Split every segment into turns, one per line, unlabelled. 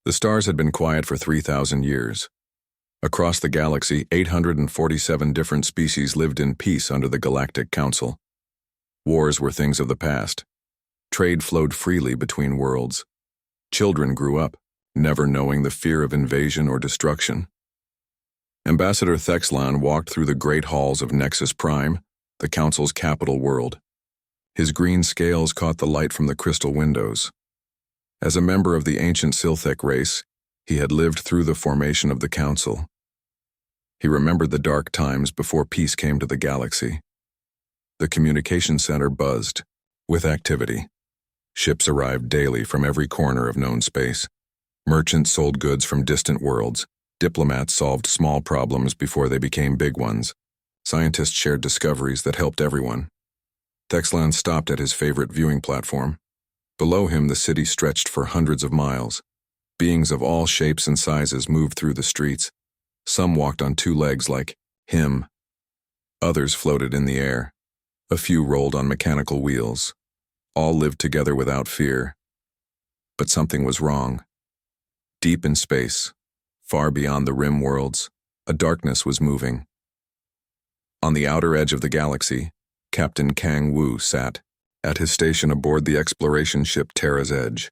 The stars had been quiet for 3,000 years. Across the galaxy, 847 different species lived in peace under the Galactic Council. Wars were things of the past. Trade flowed freely between worlds. Children grew up, never knowing the fear of invasion or destruction. Ambassador Thexlan walked through the great halls of Nexus Prime, the Council's capital world. His green scales caught the light from the crystal windows. As a member of the ancient Silthek race, he had lived through the formation of the Council. He remembered the dark times before peace came to the galaxy. The communication center buzzed with activity. Ships arrived daily from every corner of known space. Merchants sold goods from distant worlds. Diplomats solved small problems before they became big ones. Scientists shared discoveries that helped everyone. Thexlan stopped at his favorite viewing platform. Below him, the city stretched for hundreds of miles. Beings of all shapes and sizes moved through the streets. Some walked on two legs like him. Others floated in the air. A few rolled on mechanical wheels. All lived together without fear. But something was wrong. Deep in space, far beyond the rim worlds, a darkness was moving. On the outer edge of the galaxy, Captain Kang Wu sat at his station aboard the exploration ship Terra's Edge.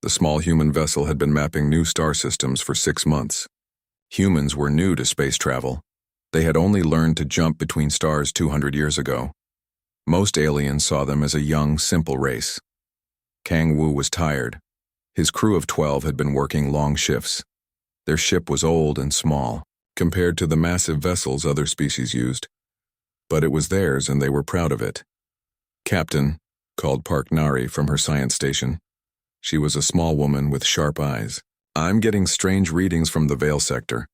The small human vessel had been mapping new star systems for 6 months. Humans were new to space travel. They had only learned to jump between stars 200 years ago. Most aliens saw them as a young, simple race. Kang Wu was tired. His crew of 12 had been working long shifts. Their ship was old and small, compared to the massive vessels other species used. But it was theirs and they were proud of it. Captain, called Park Nari from her science station. She was a small woman with sharp eyes. I'm getting strange readings from the Veil Sector.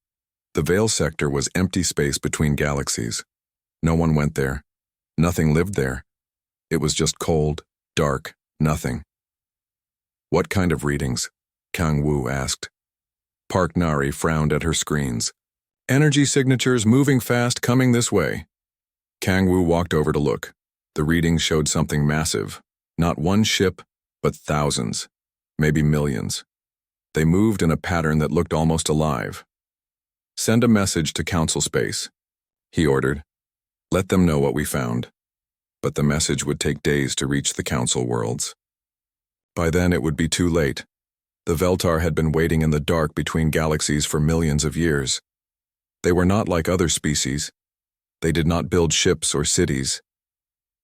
The Veil Sector was empty space between galaxies. No one went there. Nothing lived there. It was just cold, dark, nothing. What kind of readings? Kang Wu asked. Park Nari frowned at her screens. Energy signatures moving fast coming this way. Kang Wu walked over to look. The readings showed something massive. Not one ship, but thousands, maybe millions. They moved in a pattern that looked almost alive. Send a message to Council Space, he ordered. Let them know what we found. But the message would take days to reach the Council worlds. By then it would be too late. The Veltar had been waiting in the dark between galaxies for millions of years. They were not like other species. They did not build ships or cities.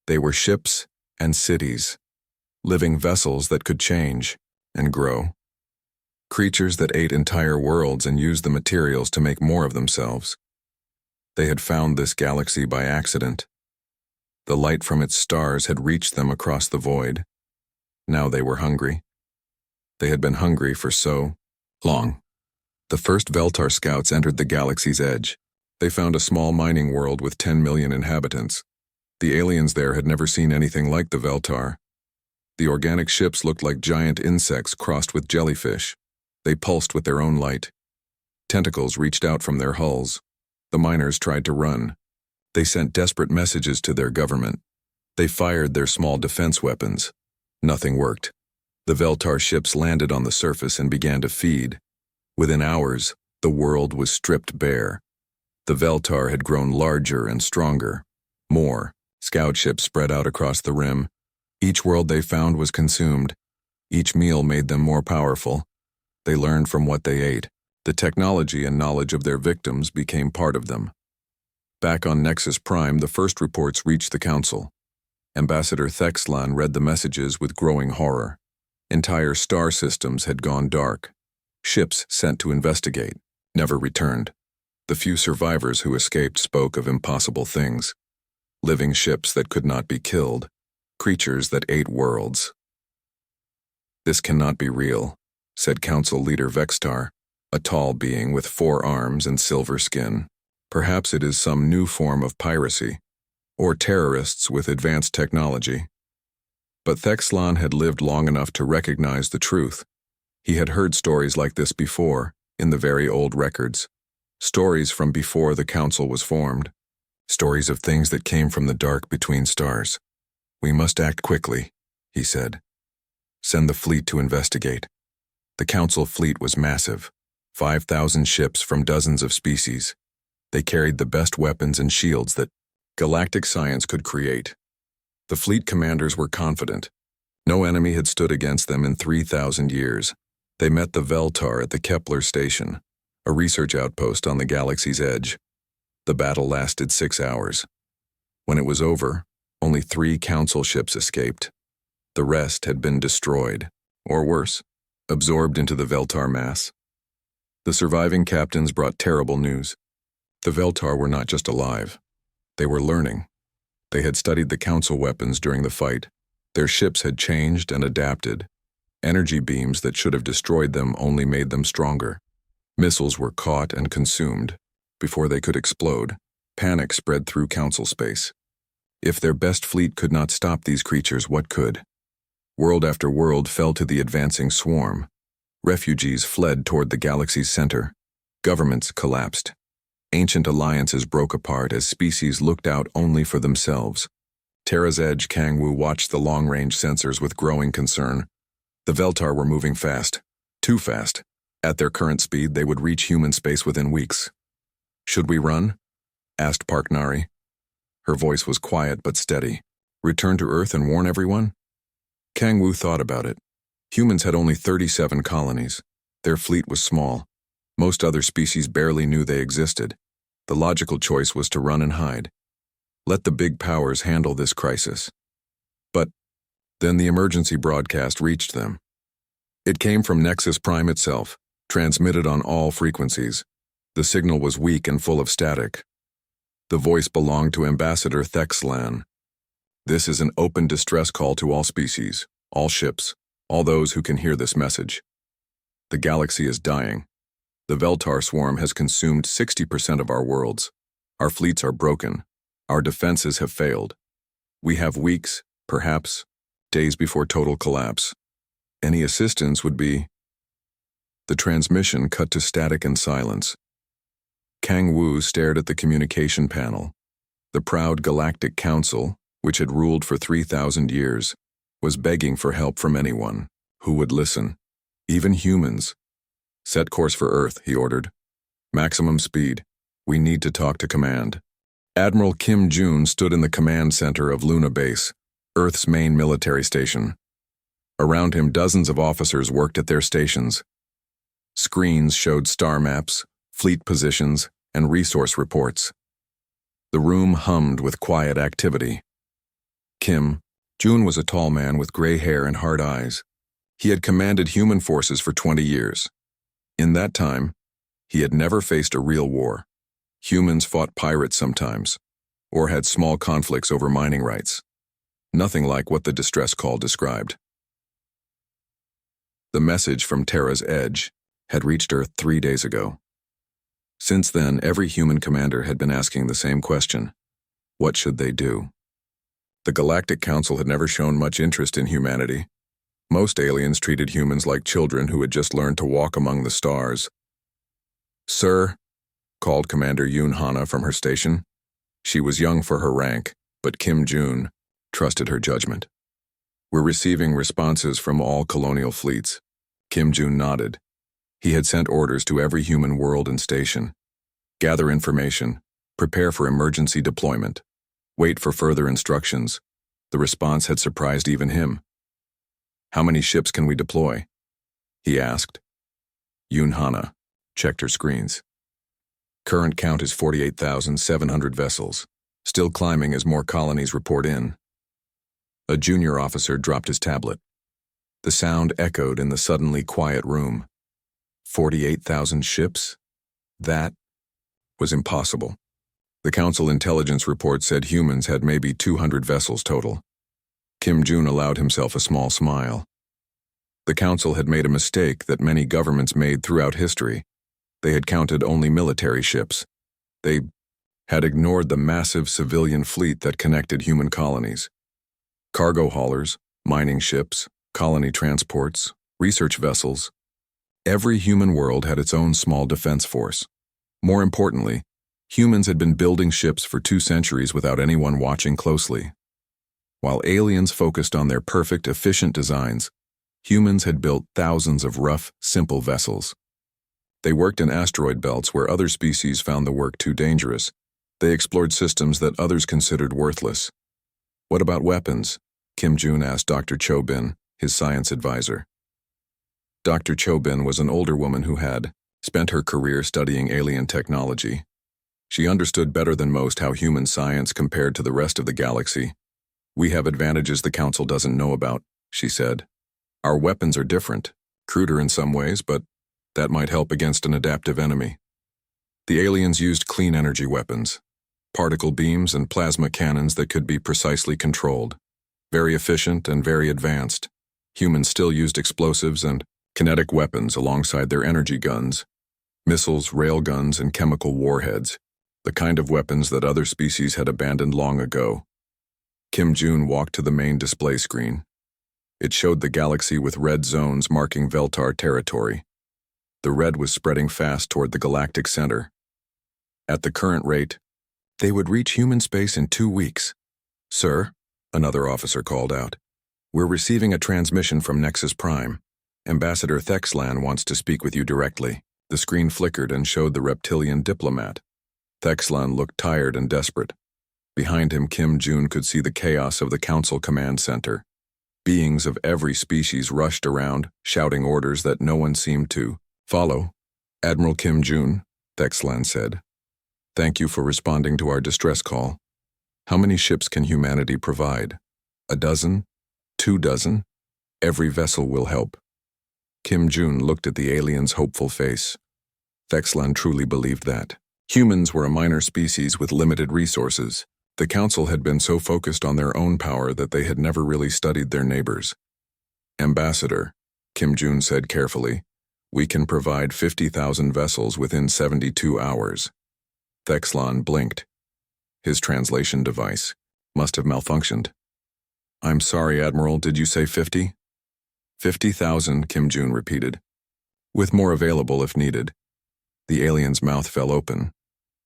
They were ships and cities, living vessels that could change and grow. Creatures that ate entire worlds and used the materials to make more of themselves. They had found this galaxy by accident. The light from its stars had reached them across the void. Now they were hungry. They had been hungry for so long. The first Veltar scouts entered the galaxy's edge. They found a small mining world with 10 million inhabitants. The aliens there had never seen anything like the Veltar. The organic ships looked like giant insects crossed with jellyfish. They pulsed with their own light. Tentacles reached out from their hulls. The miners tried to run. They sent desperate messages to their government. They fired their small defense weapons. Nothing worked. The Veltar ships landed on the surface and began to feed. Within hours, the world was stripped bare. The Veltar had grown larger and stronger. More scout ships spread out across the rim. Each world they found was consumed. Each meal made them more powerful. They learned from what they ate. The technology and knowledge of their victims became part of them. Back on Nexus Prime, the first reports reached the Council. Ambassador Thexlan read the messages with growing horror. Entire star systems had gone dark. Ships sent to investigate never returned. The few survivors who escaped spoke of impossible things. Living ships that could not be killed. Creatures that ate worlds. This cannot be real, said Council Leader Vextar, a tall being with 4 arms and silver skin. Perhaps it is some new form of piracy, or terrorists with advanced technology. But Thexlan had lived long enough to recognize the truth. He had heard stories like this before, in the very old records. Stories from before the Council was formed. Stories of things that came from the dark between stars. We must act quickly, he said. Send the fleet to investigate. The Council fleet was massive, 5,000 ships from dozens of species. They carried the best weapons and shields that galactic science could create. The fleet commanders were confident. No enemy had stood against them in 3,000 years. They met the Veltar at the Kepler station, a research outpost on the galaxy's edge. The battle lasted 6 hours. When it was over, only 3 Council ships escaped. The rest had been destroyed, or worse, absorbed into the Veltar mass. The surviving captains brought terrible news. The Veltar were not just alive. They were learning. They had studied the Council weapons during the fight. Their ships had changed and adapted. Energy beams that should have destroyed them only made them stronger. Missiles were caught and consumed. Before they could explode, panic spread through Council space. If their best fleet could not stop these creatures, what could? World after world fell to the advancing swarm. Refugees fled toward the galaxy's center. Governments collapsed. Ancient alliances broke apart as species looked out only for themselves. Terra's Edge Kangwu watched the long-range sensors with growing concern. The Veltar were moving fast. Too fast. At their current speed, they would reach human space within weeks. "Should we run?" asked Parknari. Her voice was quiet but steady. "Return to Earth and warn everyone?" Kangwu thought about it. Humans had only 37 colonies. Their fleet was small. Most other species barely knew they existed. The logical choice was to run and hide. Let the big powers handle this crisis. But then the emergency broadcast reached them. It came from Nexus Prime itself, transmitted on all frequencies. The signal was weak and full of static. The voice belonged to Ambassador Thexlan. "This is an open distress call to all species, all ships, all those who can hear this message. The galaxy is dying. The Veltar swarm has consumed 60% of our worlds. Our fleets are broken. Our defenses have failed. We have weeks, perhaps days before total collapse. Any assistance would be..." The transmission cut to static and silence. Kangwu stared at the communication panel. The proud Galactic Council, which had ruled for 3,000 years, was begging for help from anyone who would listen, even humans. "Set course for Earth," he ordered. "Maximum speed. We need to talk to command." Admiral Kim Jun stood in the command center of Luna Base, Earth's main military station. Around him, dozens of officers worked at their stations. Screens showed star maps, fleet positions, and resource reports. The room hummed with quiet activity. Kim Jun was a tall man with gray hair and hard eyes. He had commanded human forces for 20 years. In that time, he had never faced a real war. Humans fought pirates sometimes, or had small conflicts over mining rights. Nothing like what the distress call described. The message from Terra's Edge had reached Earth 3 days ago. Since then, every human commander had been asking the same question: what should they do? The Galactic Council had never shown much interest in humanity. Most aliens treated humans like children who had just learned to walk among the stars. "Sir," called Commander Yoon Hana from her station. She was young for her rank, but Kim Jun trusted her judgment. "We're receiving responses from all colonial fleets." Kim Jun nodded. He had sent orders to every human world and station. "Gather information. Prepare for emergency deployment. Wait for further instructions." The response had surprised even him. "How many ships can we deploy?" he asked. Yoon Hana checked her screens. "Current count is 48,700 vessels, still climbing as more colonies report in." A junior officer dropped his tablet. The sound echoed in the suddenly quiet room. 48,000 ships? That was impossible. The Council intelligence report said humans had maybe 200 vessels total. Kim Jun allowed himself a small smile. The Council had made a mistake that many governments made throughout history. They had counted only military ships. They had ignored the massive civilian fleet that connected human colonies. Cargo haulers, mining ships, colony transports, research vessels. Every human world had its own small defense force. More importantly, humans had been building ships for 2 centuries without anyone watching closely. While aliens focused on their perfect, efficient designs, Humans had built thousands of rough, simple vessels. They worked in asteroid belts where other species found the work too dangerous. They explored systems that others considered worthless. "What about weapons?" Kim Jun asked Dr. Cho-bin, his science advisor. Dr. Cho-bin was an older woman who had spent her career studying alien technology. She understood better than most how human science compared to the rest of the galaxy. "We have advantages the Council doesn't know about," she said. "Our weapons are different, cruder in some ways, but that might help against an adaptive enemy." The aliens used clean energy weapons, particle beams and plasma cannons that could be precisely controlled. Very efficient and very advanced. Humans still used explosives and kinetic weapons alongside their energy guns, missiles, railguns, and chemical warheads, the kind of weapons that other species had abandoned long ago. Kim Jun walked to the main display screen. It showed the galaxy with red zones marking Veltar territory. The red was spreading fast toward the galactic center. At the current rate, they would reach human space in 2 weeks. "Sir," another officer called out, "we're receiving a transmission from Nexus Prime. Ambassador Thexlan wants to speak with you directly." The screen flickered and showed the reptilian diplomat. Thexlan looked tired and desperate. Behind him, Kim Jun could see the chaos of the Council Command Center. Beings of every species rushed around, shouting orders that no one seemed to follow. "Admiral Kim Jun," Thexlan said. "Thank you for responding to our distress call. How many ships can humanity provide? 1 dozen? 2 dozen? Every vessel will help." Kim Jun looked at the alien's hopeful face. Thexlan truly believed that. Humans were a minor species with limited resources. The Council had been so focused on their own power that they had never really studied their neighbors. "Ambassador," Kim Jun said carefully, "we can provide 50,000 vessels within 72 hours. Thexlan blinked. His translation device must have malfunctioned. "I'm sorry, Admiral, did you say 50? 50,000, Kim Jun repeated. "With more available if needed." The alien's mouth fell open.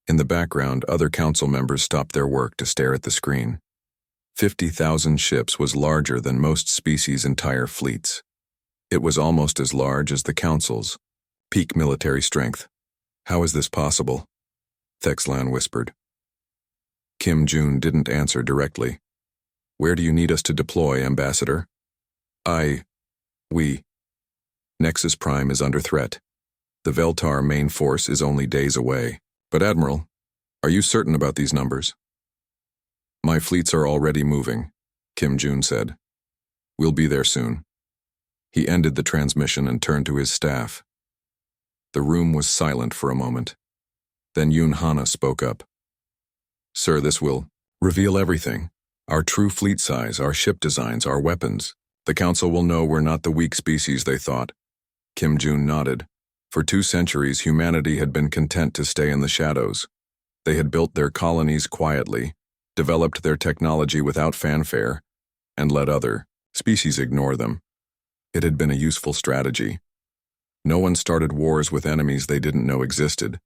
In the background, other council members stopped their work to stare at the screen. 50,000 ships was larger than most species' entire fleets. It was almost as large as the Council's peak military strength. "How is this possible?" Thexlan whispered. Kim Jun didn't answer directly. "Where do you need us to deploy, Ambassador?" We. Nexus Prime is under threat. The Veltar main force is only days away. But Admiral, are you certain about these numbers?" "My fleets are already moving," Kim Jun said. "We'll be there soon." He ended the transmission and turned to his staff. The room was silent for a moment. Then Yoon Hana spoke up. "Sir, this will reveal everything. Our true fleet size, our ship designs, our weapons. The Council will know we're not the weak species they thought." Kim Jun nodded. For 2 centuries, humanity had been content to stay in the shadows. They had built their colonies quietly, developed their technology without fanfare, and let other species ignore them. It had been a useful strategy. No one started wars with enemies they didn't know existed.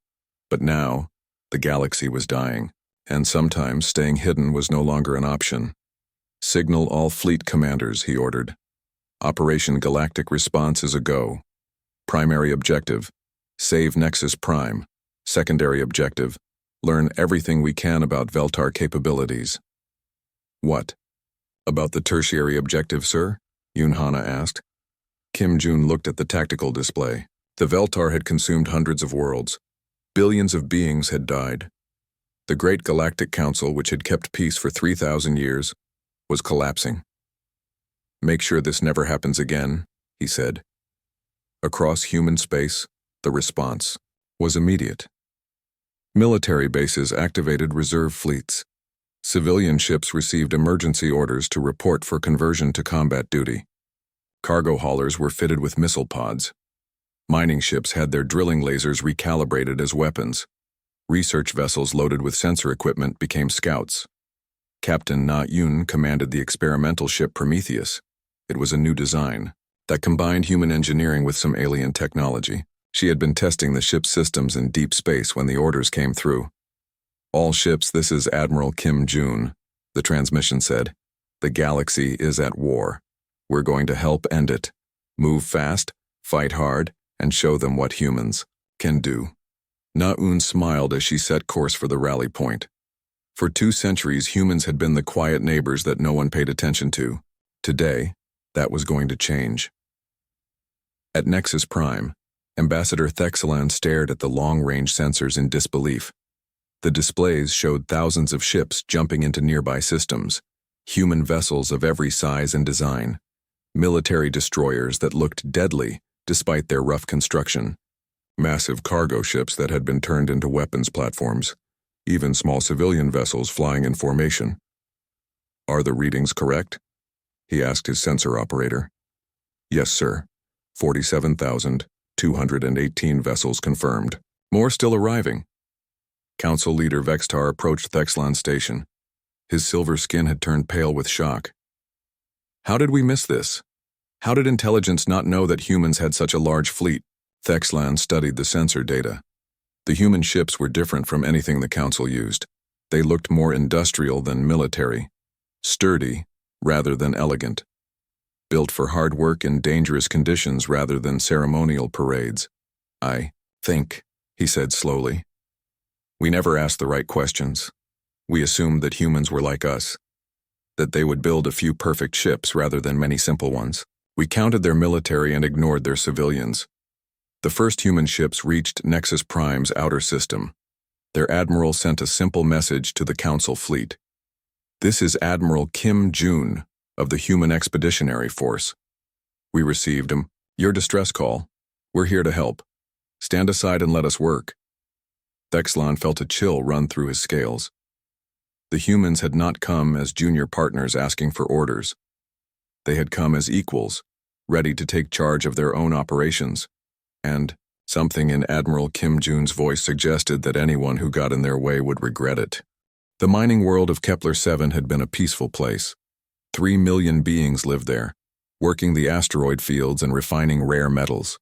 But now, the galaxy was dying, and sometimes staying hidden was no longer an option. "Signal all fleet commanders," he ordered. "Operation Galactic response is a go. Primary objective, save Nexus Prime. Secondary objective, learn everything we can about Veltar capabilities." "What? About the tertiary objective, sir?" Yoon Hana asked. Kim Jun looked at the tactical display. The Veltar had consumed hundreds of worlds. Billions of beings had died. The Great Galactic Council, which had kept peace for 3,000 years, was collapsing. "Make sure this never happens again," he said. Across human space, the response was immediate. Military bases activated reserve fleets. Civilian ships received emergency orders to report for conversion to combat duty. Cargo haulers were fitted with missile pods. Mining ships had their drilling lasers recalibrated as weapons. Research vessels loaded with sensor equipment became scouts. Captain Na Yun commanded the experimental ship Prometheus. It was a new design that combined human engineering with some alien technology. She had been testing the ship's systems in deep space when the orders came through. "All ships, this is Admiral Kim Jun," the transmission said. "The galaxy is at war. We're going to help end it. Move fast, fight hard, and show them what humans can do. Naun smiled as she set course for the rally point. For 2 centuries, humans had been the quiet neighbors that no one paid attention to. Today, that was going to change. At Nexus Prime, Ambassador Thexelan stared at the long-range sensors in disbelief. The displays showed thousands of ships jumping into nearby systems, human vessels of every size and design, military destroyers that looked deadly despite their rough construction, massive cargo ships that had been turned into weapons platforms, even small civilian vessels flying in formation. "Are the readings correct?" he asked his sensor operator. "Yes, sir. 47,218 vessels confirmed. More still arriving." Council leader Vextar approached Thexelan's station. His silver skin had turned pale with shock. "How did we miss this? How did intelligence not know that humans had such a large fleet?" Thexelan studied the sensor data. The human ships were different from anything the Council used. They looked more industrial than military, sturdy rather than elegant, built for hard work in dangerous conditions rather than ceremonial parades. "I think," he said slowly. "We never asked the right questions. We assumed that humans were like us, that they would build a few perfect ships rather than many simple ones. We counted their military and ignored their civilians." The first human ships reached Nexus Prime's outer system. Their admiral sent a simple message to the Council fleet. "This is Admiral Kim Jun of the Human Expeditionary Force. We received your distress call. We're here to help. Stand aside and let us work." Thexelan felt a chill run through his scales. The humans had not come as junior partners asking for orders. They had come as equals, ready to take charge of their own operations. And something in Admiral Kim Jun's voice suggested that anyone who got in their way would regret it. The mining world of Kepler-7 had been a peaceful place. 3 million beings lived there, working the asteroid fields and refining rare metals.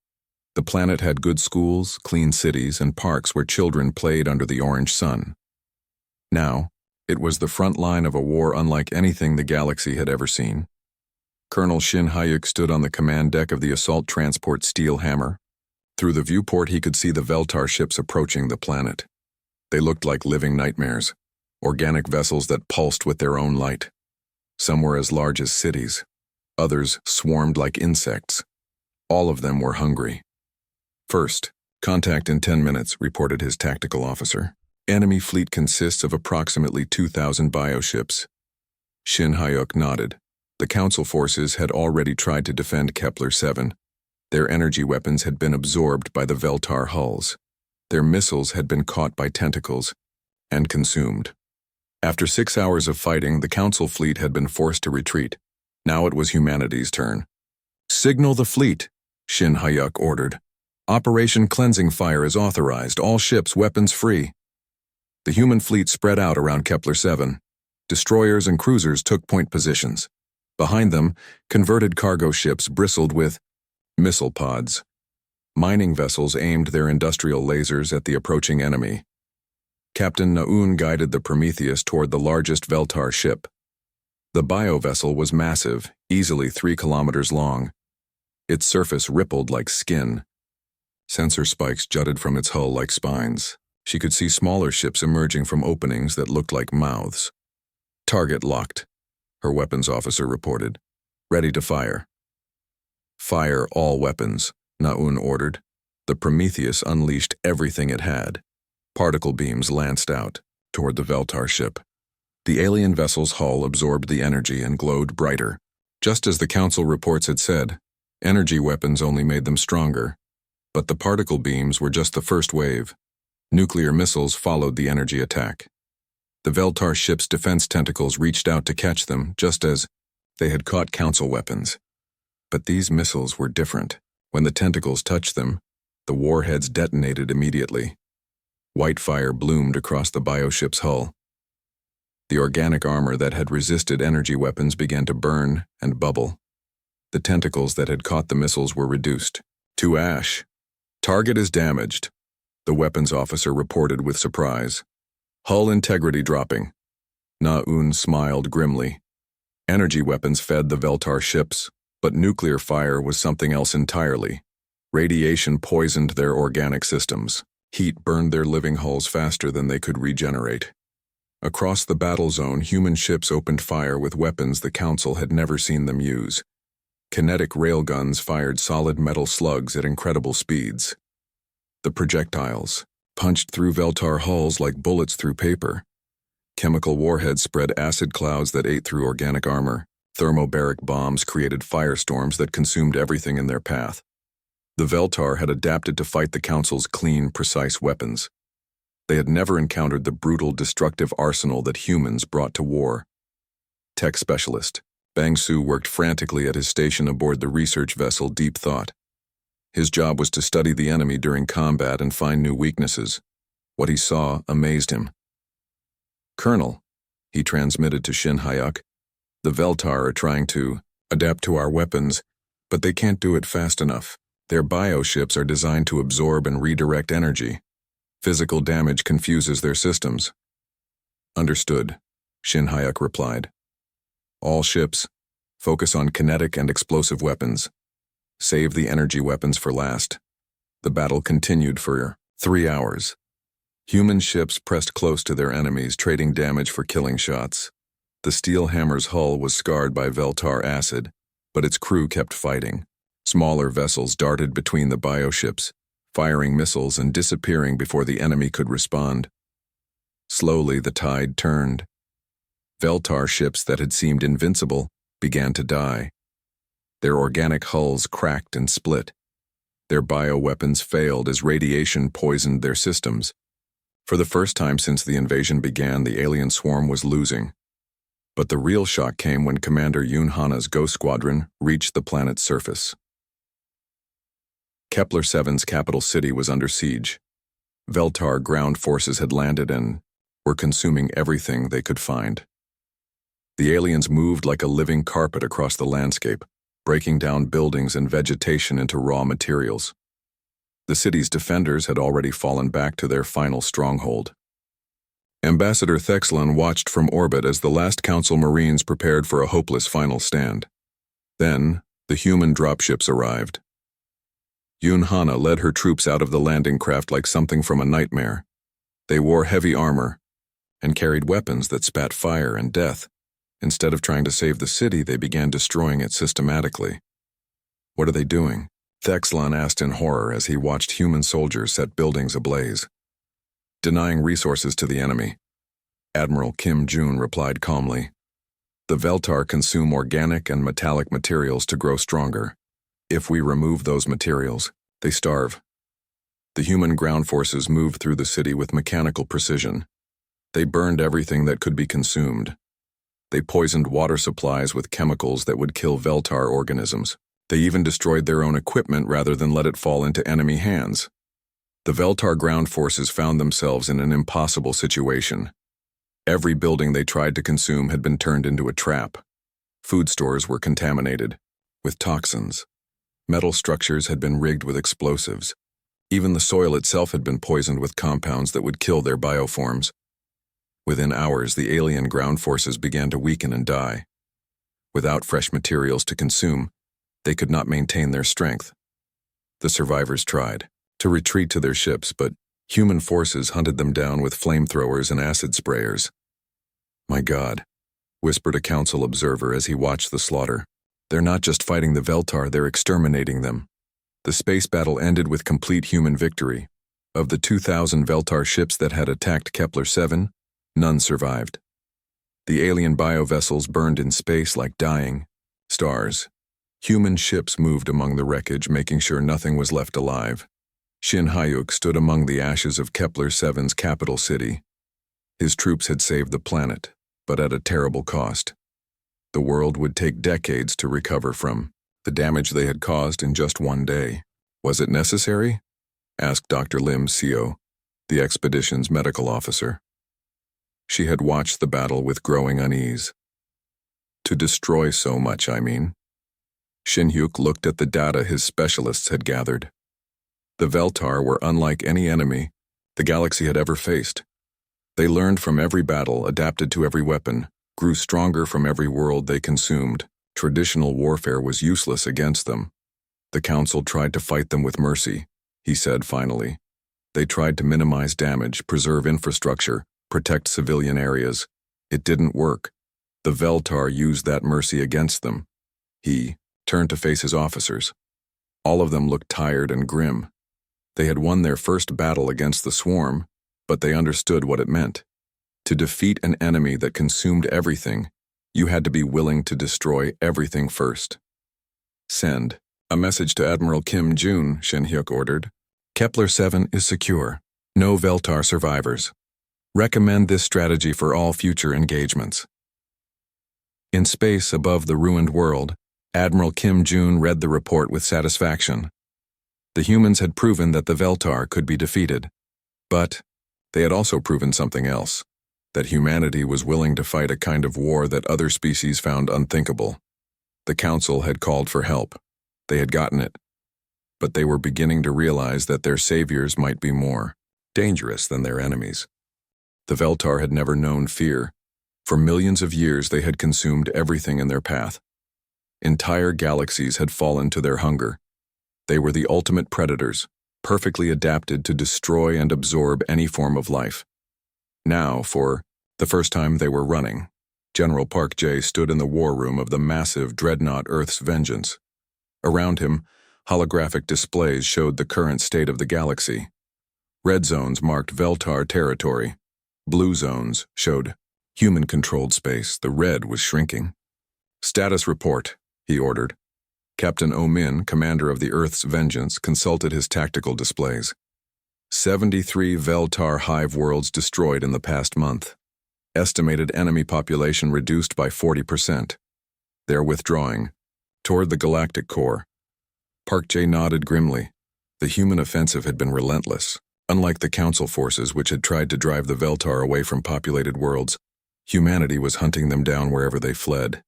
The planet had good schools, clean cities, and parks where children played under the orange sun. Now, it was the front line of a war unlike anything the galaxy had ever seen. Colonel Shin Hayuk stood on the command deck of the assault transport Steel Hammer. Through the viewport he could see the Veltar ships approaching the planet. They looked like living nightmares, organic vessels that pulsed with their own light. Some were as large as cities. Others swarmed like insects. All of them were hungry. "First, contact in 10 minutes," reported his tactical officer. "Enemy fleet consists of approximately 2,000 bioships." Shin Hayuk nodded. The Council forces had already tried to defend Kepler-7. Their energy weapons had been absorbed by the Veltar hulls. Their missiles had been caught by tentacles and consumed. After 6 hours of fighting, the Council fleet had been forced to retreat. Now it was humanity's turn. "Signal the fleet," Shin Hayuk ordered. "Operation Cleansing Fire is authorized, all ships weapons free." The human fleet spread out around Kepler-7. Destroyers and cruisers took point positions. Behind them, converted cargo ships bristled with missile pods. Mining vessels aimed their industrial lasers at the approaching enemy. Captain Naun guided the Prometheus toward the largest Veltar ship. The biovessel was massive, easily 3 kilometers long. Its surface rippled like skin. Sensor spikes jutted from its hull like spines. She could see smaller ships emerging from openings that looked like mouths. "Target locked," her weapons officer reported. "Ready to fire." "Fire all weapons," Naun ordered. The Prometheus unleashed everything it had. Particle beams lanced out toward the Veltar ship. The alien vessel's hull absorbed the energy and glowed brighter. Just as the Council reports had said, energy weapons only made them stronger. But the particle beams were just the first wave. Nuclear missiles followed the energy attack. The Veltar ship's defense tentacles reached out to catch them, just as they had caught Council weapons. But these missiles were different. When the tentacles touched them, the warheads detonated immediately. White fire bloomed across the bioship's hull. The organic armor that had resisted energy weapons began to burn and bubble. The tentacles that had caught the missiles were reduced to ash. "Target is damaged," the weapons officer reported with surprise. "Hull integrity dropping." Naun smiled grimly. Energy weapons fed the Veltar ships. But nuclear fire was something else entirely. Radiation poisoned their organic systems. Heat burned their living hulls faster than they could regenerate. Across the battle zone, human ships opened fire with weapons the Council had never seen them use. Kinetic railguns fired solid metal slugs at incredible speeds. The projectiles punched through Veltar hulls like bullets through paper. Chemical warheads spread acid clouds that ate through organic armor. Thermobaric bombs created firestorms that consumed everything in their path. The Veltar had adapted to fight the Council's clean, precise weapons. They had never encountered the brutal, destructive arsenal that humans brought to war. Tech specialist Bang Su worked frantically at his station aboard the research vessel Deep Thought. His job was to study the enemy during combat and find new weaknesses. What he saw amazed him. "Colonel," he transmitted to Shin Hyuk, "the Veltar are trying to adapt to our weapons, but they can't do it fast enough. Their bioships are designed to absorb and redirect energy. Physical damage confuses their systems." "Understood," Shin Hyuk replied. "All ships, focus on kinetic and explosive weapons. Save the energy weapons for last." The battle continued for 3 hours. Human ships pressed close to their enemies, trading damage for killing shots. The Steel Hammer's hull was scarred by Veltar acid, but its crew kept fighting. Smaller vessels darted between the bioships, firing missiles and disappearing before the enemy could respond. Slowly, the tide turned. Veltar ships that had seemed invincible began to die. Their organic hulls cracked and split. Their bioweapons failed as radiation poisoned their systems. For the first time since the invasion began, the alien swarm was losing. But the real shock came when Commander Yoon Hana's Ghost Squadron reached the planet's surface. Kepler-7's capital city was under siege. Veltar ground forces had landed and were consuming everything they could find. The aliens moved like a living carpet across the landscape, breaking down buildings and vegetation into raw materials. The city's defenders had already fallen back to their final stronghold. Ambassador Thexlan watched from orbit as the last Council Marines prepared for a hopeless final stand. Then, the human dropships arrived. Yoon Hana led her troops out of the landing craft like something from a nightmare. They wore heavy armor and carried weapons that spat fire and death. Instead of trying to save the city, they began destroying it systematically. "What are they doing?" Thexlan asked in horror as he watched human soldiers set buildings ablaze. "Denying resources to the enemy," Admiral Kim Jun replied calmly. "The Veltar consume organic and metallic materials to grow stronger. If we remove those materials, they starve." The human ground forces moved through the city with mechanical precision. They burned everything that could be consumed. They poisoned water supplies with chemicals that would kill Veltar organisms. They even destroyed their own equipment rather than let it fall into enemy hands. The Veltar ground forces found themselves in an impossible situation. Every building they tried to consume had been turned into a trap. Food stores were contaminated with toxins. Metal structures had been rigged with explosives. Even the soil itself had been poisoned with compounds that would kill their bioforms. Within hours, the alien ground forces began to weaken and die. Without fresh materials to consume, they could not maintain their strength. The survivors tried to retreat to their ships, but human forces hunted them down with flamethrowers and acid sprayers. "My God," whispered a council observer as he watched the slaughter. "They're not just fighting the Veltar, they're exterminating them." The space battle ended with complete human victory. Of the 2,000 Veltar ships that had attacked Kepler-7, none survived. The alien biovessels burned in space like dying stars. Human ships moved among the wreckage, making sure nothing was left alive. Shin Hyuk stood among the ashes of Kepler-7's capital city. His troops had saved the planet, but at a terrible cost. The world would take decades to recover from the damage they had caused in just one day. "Was it necessary?" asked Dr. Lim Seo, the expedition's medical officer. She had watched the battle with growing unease. "To destroy so much, I mean." Shin Hyuk looked at the data his specialists had gathered. The Veltar were unlike any enemy the galaxy had ever faced. They learned from every battle, adapted to every weapon, grew stronger from every world they consumed, Traditional warfare was useless against them. The Council tried to fight them with mercy, he said finally. They tried to minimize damage, preserve infrastructure, protect civilian areas. It didn't work. The Veltar used that mercy against them. He turned to face his officers. All of them looked tired and grim. They had won their first battle against the swarm, but they understood what it meant. To defeat an enemy that consumed everything, you had to be willing to destroy everything first. Send a message to Admiral Kim Jun, Shen Hyuk ordered. Kepler 7 is secure. No Veltar survivors. Recommend this strategy for all future engagements. In space above the ruined world, Admiral Kim Jun read the report with satisfaction. The humans had proven that the Veltar could be defeated. But they had also proven something else, that humanity was willing to fight a kind of war that other species found unthinkable. The Council had called for help. They had gotten it. But they were beginning to realize that their saviors might be more dangerous than their enemies. The Veltar had never known fear. For millions of years they had consumed everything in their path. Entire galaxies had fallen to their hunger. They were the ultimate predators, perfectly adapted to destroy and absorb any form of life. Now, for the first time they were running, General Park Jae stood in the war room of the massive dreadnought Earth's Vengeance. Around him, holographic displays showed the current state of the galaxy. Red zones marked Veltar territory. Blue zones showed human-controlled space. The red was shrinking. Status report, he ordered. Captain Oh-min, commander of the Earth's Vengeance, consulted his tactical displays. 73 Veltar hive worlds destroyed in the past month. Estimated enemy population reduced by 40%. They're withdrawing toward the Galactic core. Park Jae nodded grimly. The human offensive had been relentless. Unlike the Council forces which had tried to drive the Veltar away from populated worlds, humanity was hunting them down wherever they fled.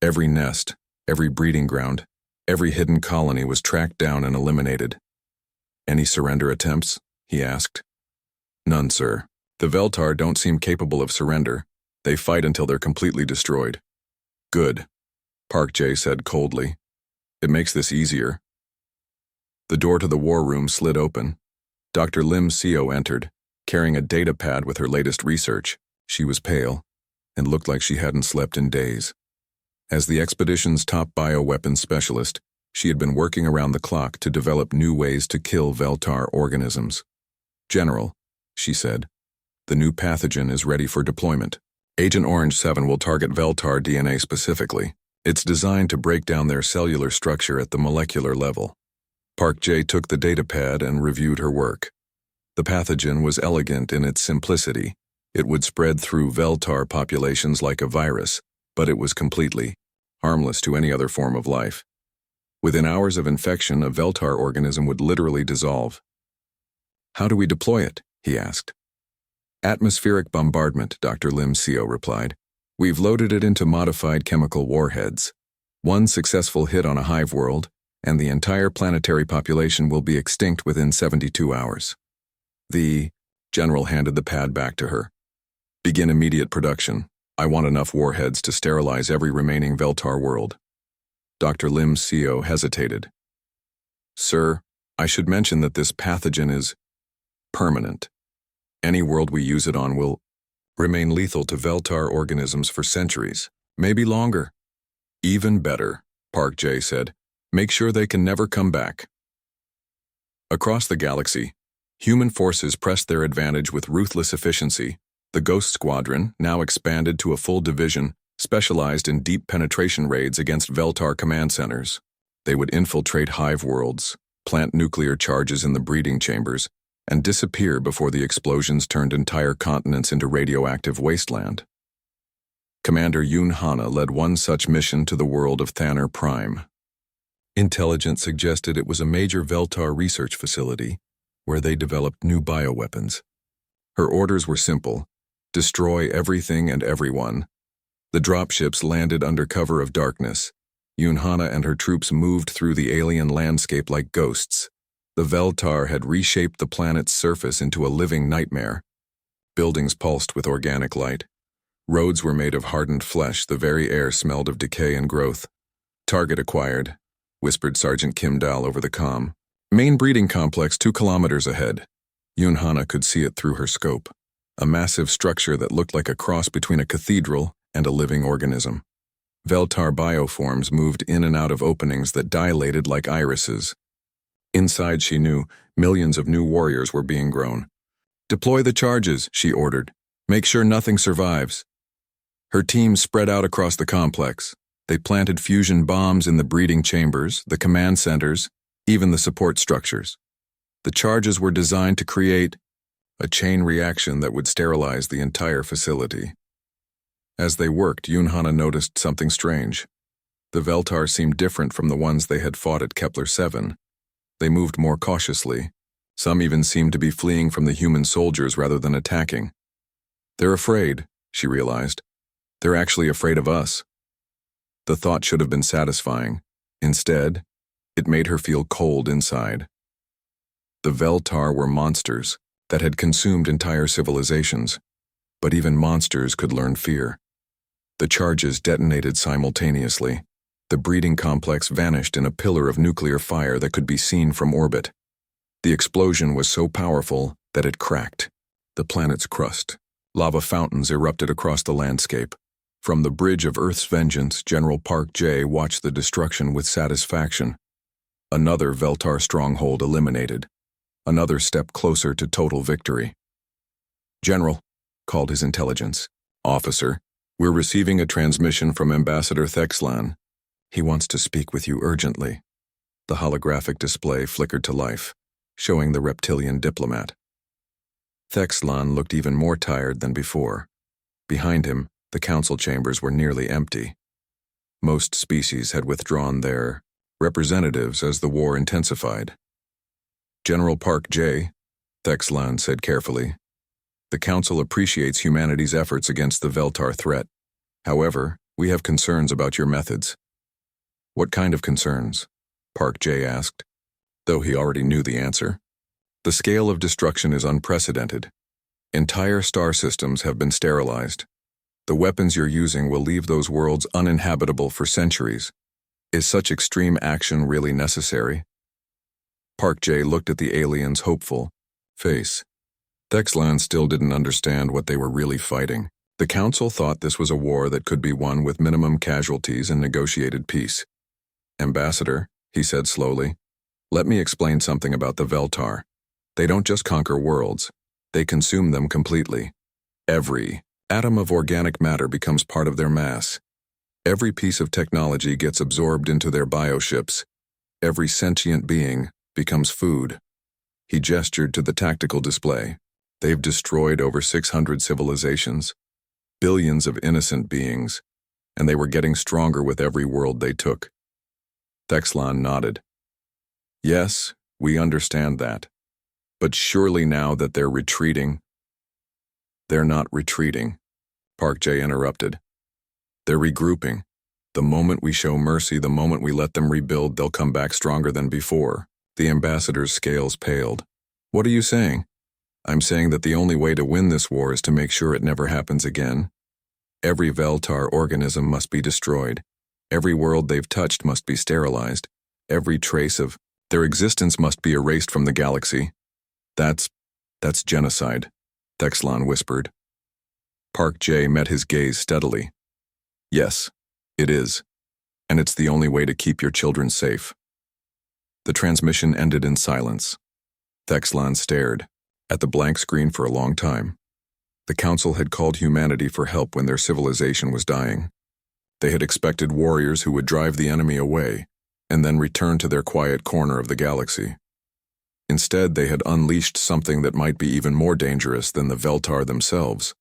Every nest, every breeding ground, every hidden colony was tracked down and eliminated. Any surrender attempts? He asked. None, sir. The Veltar don't seem capable of surrender. They fight until they're completely destroyed. Good, Park Jae said coldly. It makes this easier. The door to the war room slid open. Dr. Lim Seo entered, carrying a data pad with her latest research. She was pale and looked like she hadn't slept in days. As the expedition's top bioweapons specialist, she had been working around the clock to develop new ways to kill Veltar organisms. General, she said, the new pathogen is ready for deployment. Agent Orange 7 will target Veltar DNA specifically. It's designed to break down their cellular structure at the molecular level. Park Jae took the datapad and reviewed her work. The pathogen was elegant in its simplicity. It would spread through Veltar populations like a virus, but it was completely harmless to any other form of life. Within hours of infection, a Veltar organism would literally dissolve. How do we deploy it? He asked. Atmospheric bombardment, Dr. Lim Seo replied. We've loaded it into modified chemical warheads. One successful hit on a hive world, and the entire planetary population will be extinct within 72 hours. The general handed the pad back to her. Begin immediate production. I want enough warheads to sterilize every remaining Veltar world. Dr. Lim Seo hesitated. Sir, I should mention that this pathogen is permanent. Any world we use it on will remain lethal to Veltar organisms for centuries, maybe longer. Even better, Park Jae said. Make sure they can never come back. Across the galaxy, human forces pressed their advantage with ruthless efficiency. The Ghost Squadron, now expanded to a full division, specialized in deep penetration raids against Veltar command centers. They would infiltrate hive worlds, plant nuclear charges in the breeding chambers, and disappear before the explosions turned entire continents into radioactive wasteland. Commander Yoon Hana led one such mission to the world of Thanner Prime. Intelligence suggested it was a major Veltar research facility where they developed new bioweapons. Her orders were simple: destroy everything and everyone. The dropships landed under cover of darkness. Yoon Hana and her troops moved through the alien landscape like ghosts. The Veltar had reshaped the planet's surface into a living nightmare. Buildings pulsed with organic light. Roads were made of hardened flesh. The very air smelled of decay and growth. Target acquired, whispered Sergeant Kim Dal over the comm. Main breeding complex 2 kilometers ahead. Yunhana could see it through her scope. A massive structure that looked like a cross between a cathedral and a living organism. Veltar bioforms moved in and out of openings that dilated like irises. Inside, she knew, millions of new warriors were being grown. Deploy the charges, she ordered. Make sure nothing survives. Her team spread out across the complex. They planted fusion bombs in the breeding chambers, the command centers, even the support structures. The charges were designed to create a chain reaction that would sterilize the entire facility. As they worked, Yunhana noticed something strange. The Veltar seemed different from the ones they had fought at Kepler 7. They moved more cautiously. Some even seemed to be fleeing from the human soldiers rather than attacking. They're afraid, she realized. They're actually afraid of us. The thought should have been satisfying. Instead, it made her feel cold inside. The Veltar were monsters that had consumed entire civilizations, but even monsters could learn fear. The charges detonated simultaneously. The breeding complex vanished in a pillar of nuclear fire that could be seen from orbit. The explosion was so powerful that it cracked the planet's crust. Lava fountains erupted across the landscape. From the bridge of Earth's vengeance, General Park J watched the destruction with satisfaction. Another Veltar stronghold eliminated. Another step closer to total victory. General, called his intelligence. Officer, we're receiving a transmission from Ambassador Thexlan. He wants to speak with you urgently. The holographic display flickered to life, showing the reptilian diplomat. Thexlan looked even more tired than before. Behind him, the council chambers were nearly empty. Most species had withdrawn their representatives as the war intensified. General Park J, Thexlan said carefully. The council appreciates humanity's efforts against the Veltar threat. However, we have concerns about your methods. What kind of concerns? Park J asked, though he already knew the answer. The scale of destruction is unprecedented. Entire star systems have been sterilized. The weapons you're using will leave those worlds uninhabitable for centuries. Is such extreme action really necessary? Park J looked at the alien's hopeful face. Thexlan still didn't understand what they were really fighting. The council thought this was a war that could be won with minimum casualties and negotiated peace. Ambassador, he said slowly, let me explain something about the Veltar. They don't just conquer worlds. They consume them completely. Every atom of organic matter becomes part of their mass. Every piece of technology gets absorbed into their bioships. Every sentient being becomes food. He gestured to the tactical display. They've destroyed over 600 civilizations, billions of innocent beings, and they were getting stronger with every world they took. Thexlan nodded. Yes, we understand that. But surely now that they're retreating. They're not retreating, Park J interrupted. They're regrouping. The moment we show mercy, the moment we let them rebuild, they'll come back stronger than before. The ambassador's scales paled. What are you saying? I'm saying that the only way to win this war is to make sure it never happens again. Every Veltar organism must be destroyed. Every world they've touched must be sterilized. Every trace of their existence must be erased from the galaxy. That's genocide, Thexlan whispered. Park J met his gaze steadily. Yes, it is. And it's the only way to keep your children safe. The transmission ended in silence. Thexlan stared at the blank screen for a long time. The council had called humanity for help when their civilization was dying. They had expected warriors who would drive the enemy away and then return to their quiet corner of the galaxy. Instead, they had unleashed something that might be even more dangerous than the Veltar themselves.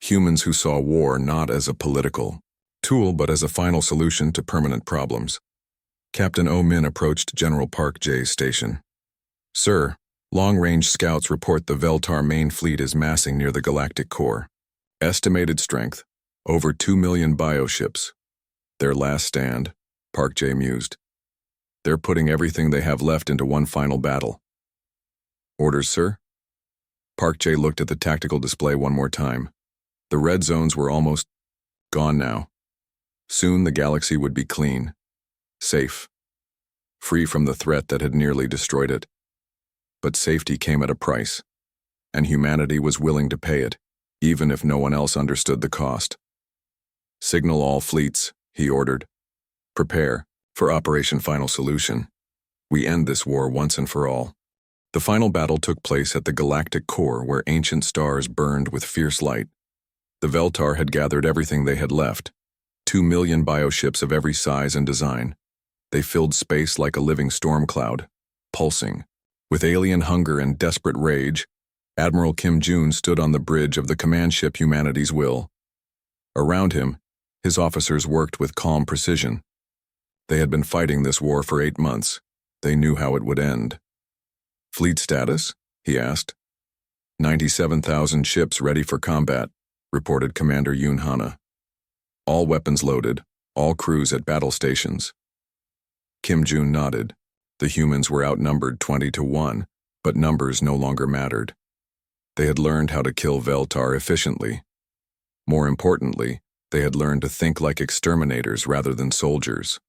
Humans who saw war not as a political tool but as a final solution to permanent problems. Captain O-Min approached General Park J's station. Sir, long-range scouts report the Veltar main fleet is massing near the Galactic core. Estimated strength, over 2 million bioships. Their last stand, Park J mused. They're putting everything they have left into one final battle. Orders, sir? Park J looked at the tactical display one more time. The red zones were almost gone now. Soon the galaxy would be clean. safe, free from the threat that had nearly destroyed it. But safety came at a price, and humanity was willing to pay it, even if no one else understood the cost. "Signal all fleets," he ordered. "Prepare for Operation Final Solution. We end this war once and for all." The final battle took place at the galactic core, where ancient stars burned with fierce light. The Veltar had gathered everything they had left, 2 million bioships of every size and design. They filled space like a living storm cloud, pulsing. With alien hunger and desperate rage, Admiral Kim Jun stood on the bridge of the command ship Humanity's Will. Around him, his officers worked with calm precision. They had been fighting this war for 8 months. They knew how it would end. "Fleet status?" he asked. 97,000 ships ready for combat," reported Commander Yoon Hana. "All weapons loaded, all crews at battle stations." Kim Jun nodded. The humans were outnumbered 20-1, but numbers no longer mattered. They had learned how to kill Veltar efficiently. More importantly, they had learned to think like exterminators rather than soldiers.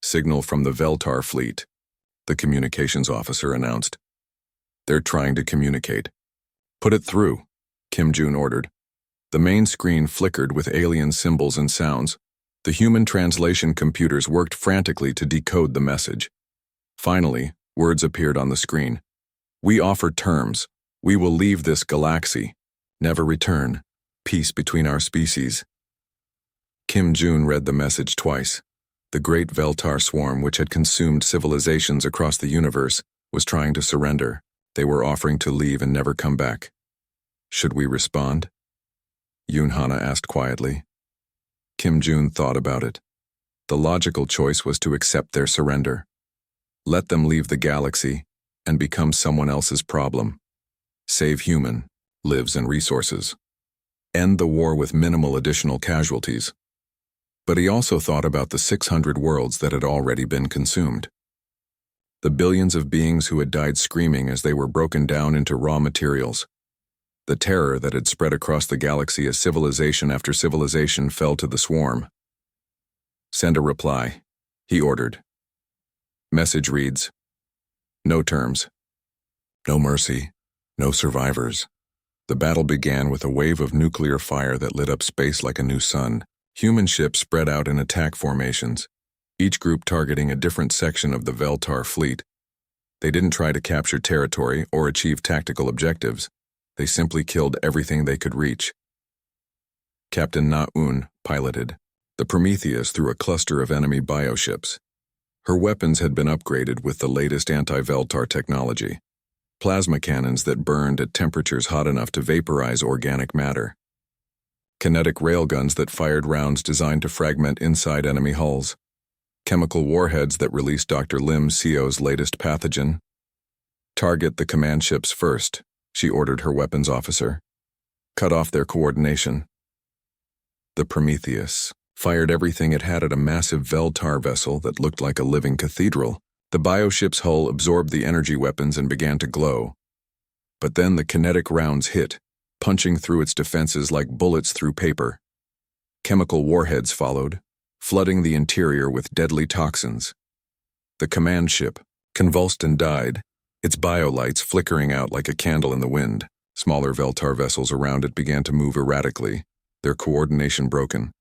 "Signal from the Veltar fleet," the communications officer announced. "They're trying to communicate." "Put it through," Kim Jun ordered. The main screen flickered with alien symbols and sounds. The human translation computers worked frantically to decode the message. Finally, words appeared on the screen. "We offer terms. We will leave this galaxy. Never return. Peace between our species." Kim Jun read the message twice. The great Veltar swarm, which had consumed civilizations across the universe, was trying to surrender. They were offering to leave and never come back. "Should we respond?" Yoon Hana asked quietly. Kim Jun thought about it. The logical choice was to accept their surrender. Let them leave the galaxy and become someone else's problem. Save human lives and resources. End the war with minimal additional casualties. But he also thought about the 600 worlds that had already been consumed. The billions of beings who had died screaming as they were broken down into raw materials. The terror that had spread across the galaxy as civilization after civilization fell to the swarm. "Send a reply," he ordered. Message reads, "No terms. No mercy. No survivors." The battle began with a wave of nuclear fire that lit up space like a new sun. Human ships spread out in attack formations, each group targeting a different section of the Veltar fleet. They didn't try to capture territory or achieve tactical objectives. They simply killed everything they could reach. Captain Na-un piloted the Prometheus through a cluster of enemy bioships. Her weapons had been upgraded with the latest anti-Veltar technology. Plasma cannons that burned at temperatures hot enough to vaporize organic matter. Kinetic railguns that fired rounds designed to fragment inside enemy hulls. Chemical warheads that released Dr. Lim Seo's latest pathogen. "Target the command ships first," she ordered her weapons officer. "Cut off their coordination." The Prometheus fired everything it had at a massive Veltar vessel that looked like a living cathedral. The bioship's hull absorbed the energy weapons and began to glow. But then the kinetic rounds hit, punching through its defenses like bullets through paper. Chemical warheads followed, flooding the interior with deadly toxins. The command ship convulsed and died, its biolights flickering out like a candle in the wind. Smaller Veltar vessels around it began to move erratically, their coordination broken.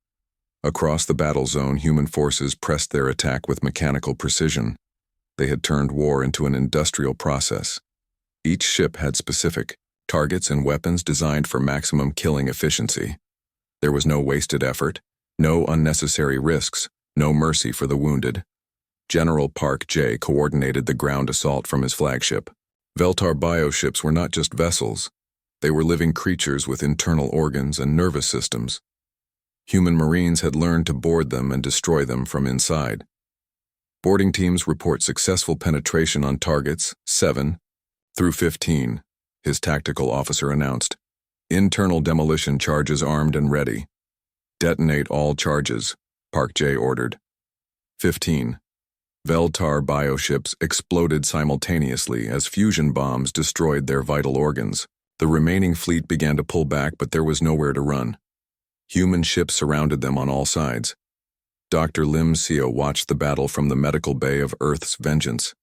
Across the battle zone, human forces pressed their attack with mechanical precision. They had turned war into an industrial process. Each ship had specific targets and weapons designed for maximum killing efficiency. There was no wasted effort, no unnecessary risks, no mercy for the wounded. General Park J coordinated the ground assault from his flagship. Veltar bioships were not just vessels. They were living creatures with internal organs and nervous systems. Human Marines had learned to board them and destroy them from inside. Boarding teams report successful penetration on targets 7 through 15, his tactical officer announced. "Internal demolition charges armed and ready." "Detonate all charges," Park J ordered. 15. Veltar bioships exploded simultaneously as fusion bombs destroyed their vital organs. The remaining fleet began to pull back, but there was nowhere to run. Human ships surrounded them on all sides. Dr. Lim Seo watched the battle from the medical bay of Earth's vengeance.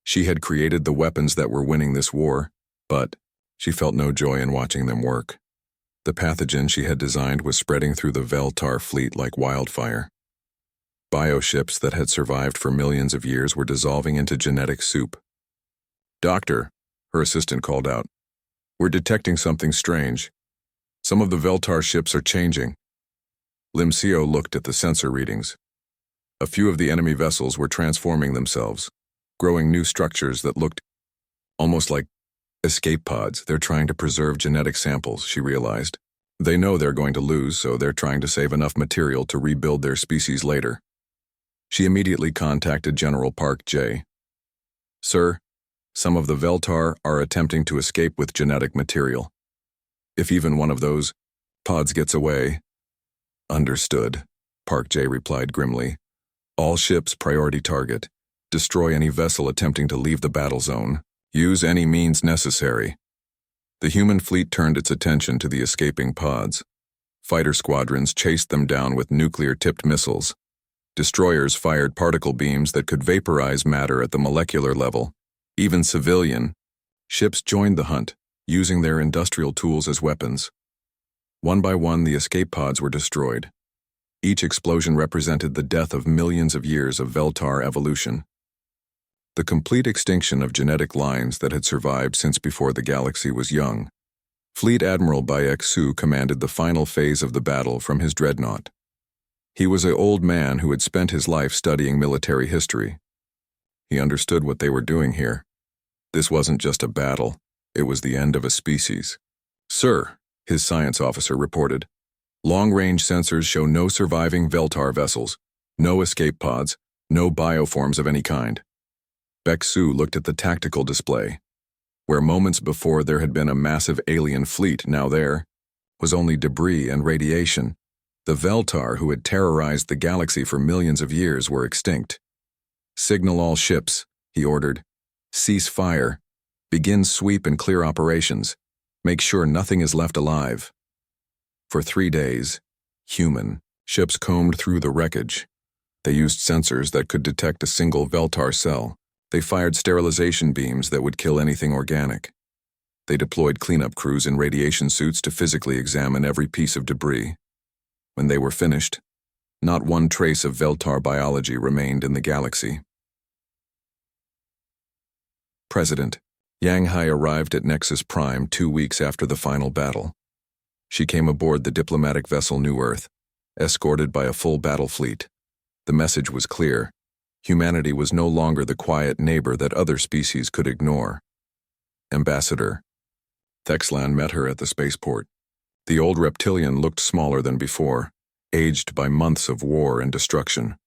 She had created the weapons that were winning this war, but she felt no joy in watching them work. The pathogen she had designed was spreading through the Veltar fleet like wildfire. Bioships that had survived for millions of years were dissolving into genetic soup. "Doctor," her assistant called out, "we're detecting something strange. Some of the Veltar ships are changing." Lim Seo looked at the sensor readings. A few of the enemy vessels were transforming themselves, growing new structures that looked almost like escape pods. They're trying to preserve genetic samples, she realized. They know they're going to lose, so they're trying to save enough material to rebuild their species later. She immediately contacted General Park J. "Sir, some of the Veltar are attempting to escape with genetic material. If even one of those pods gets away..." "Understood," Park J replied grimly. "All ships priority target. Destroy any vessel attempting to leave the battle zone. Use any means necessary." The human fleet turned its attention to the escaping pods. Fighter squadrons chased them down with nuclear-tipped missiles. Destroyers fired particle beams that could vaporize matter at the molecular level. Even civilian ships joined the hunt, using their industrial tools as weapons. One by one, the escape pods were destroyed. Each explosion represented the death of millions of years of Veltar evolution. The complete extinction of genetic lines that had survived since before the galaxy was young. Fleet Admiral Bayek Su commanded the final phase of the battle from his dreadnought. He was an old man who had spent his life studying military history. He understood what they were doing here. This wasn't just a battle, it was the end of a species. "Sir," his science officer reported, "long-range sensors show no surviving Veltar vessels, no escape pods, no bioforms of any kind." Baek Su looked at the tactical display. Where moments before there had been a massive alien fleet, now there was only debris and radiation. The Veltar, who had terrorized the galaxy for millions of years, were extinct. "Signal all ships," he ordered. "Cease fire. Begin sweep and clear operations. Make sure nothing is left alive." For 3 days, human ships combed through the wreckage. They used sensors that could detect a single Veltar cell. They fired sterilization beams that would kill anything organic. They deployed cleanup crews in radiation suits to physically examine every piece of debris. When they were finished, not one trace of Veltar biology remained in the galaxy. President Yang Hai arrived at Nexus Prime 2 weeks after the final battle. She came aboard the diplomatic vessel New Earth, escorted by a full battle fleet. The message was clear. Humanity was no longer the quiet neighbor that other species could ignore. Ambassador Thexlan met her at the spaceport. The old reptilian looked smaller than before, aged by months of war and destruction.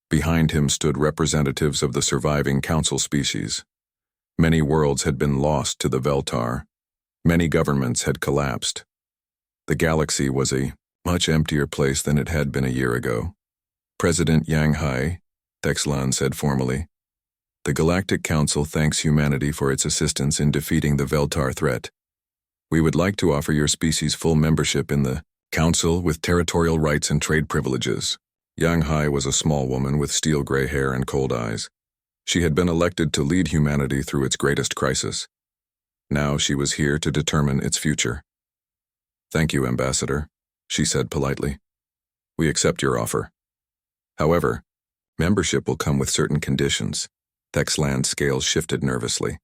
Behind him stood representatives of the surviving council species. Many worlds had been lost to the Veltar. Many governments had collapsed. The galaxy was a much emptier place than it had been a year ago. "President Yang Hai," Thexlan said formally, "the Galactic Council thanks humanity for its assistance in defeating the Veltar threat. We would like to offer your species full membership in the Council with territorial rights and trade privileges." Yang Hai was a small woman with steel-gray hair and cold eyes. She had been elected to lead humanity through its greatest crisis. Now she was here to determine its future. "Thank you, Ambassador," she said politely. "We accept your offer. However, membership will come with certain conditions." Thexlan's scales shifted nervously.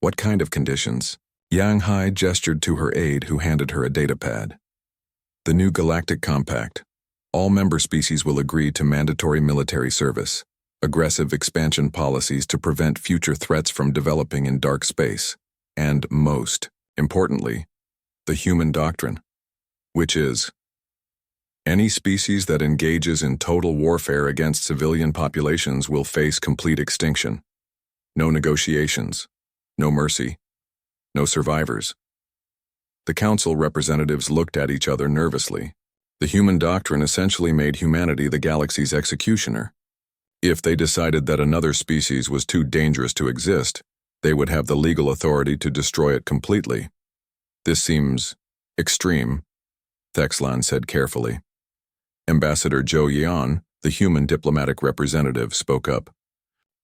"What kind of conditions?" Yang Hai gestured to her aide, who handed her a datapad. "The new Galactic Compact. All member species will agree to mandatory military service, aggressive expansion policies to prevent future threats from developing in dark space, and most importantly, the human doctrine, which is, any species that engages in total warfare against civilian populations will face complete extinction. No negotiations, no mercy, no survivors." The council representatives looked at each other nervously. The human doctrine essentially made humanity the galaxy's executioner. If they decided that another species was too dangerous to exist, they would have the legal authority to destroy it completely. "This seems extreme," Thexlan said carefully. Ambassador Zhou Yan, The human diplomatic representative spoke up.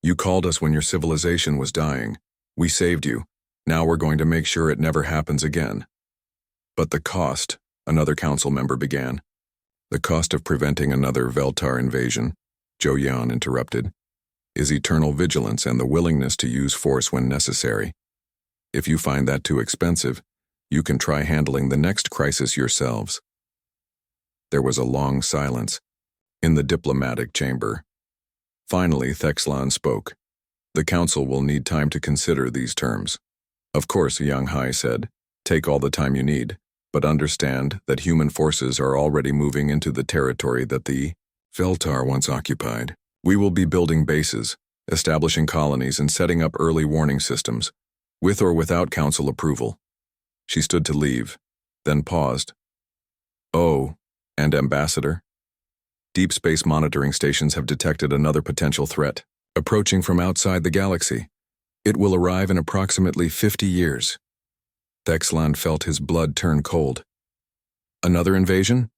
You called us when your civilization was dying. We saved you. Now we're going to make sure it never happens again. But the cost, another council member began. The cost of preventing another Veltar invasion, Zhou Yan interrupted, is eternal vigilance and the willingness to use force when necessary. If you find that too expensive, you can try handling the next crisis yourselves. There was a long silence in the diplomatic chamber. Finally, Thexlan spoke. The council will need time to consider these terms. Of course, Yang Hai said, take all the time you need, but understand that human forces are already moving into the territory that the Veltar once occupied. We will be building bases, establishing colonies, and setting up early warning systems, with or without council approval. She stood to leave, then paused. Oh, and Ambassador? Deep space monitoring stations have detected another potential threat, approaching from outside the galaxy. It will arrive in approximately 50 years. Thexlan felt his blood turn cold. Another invasion?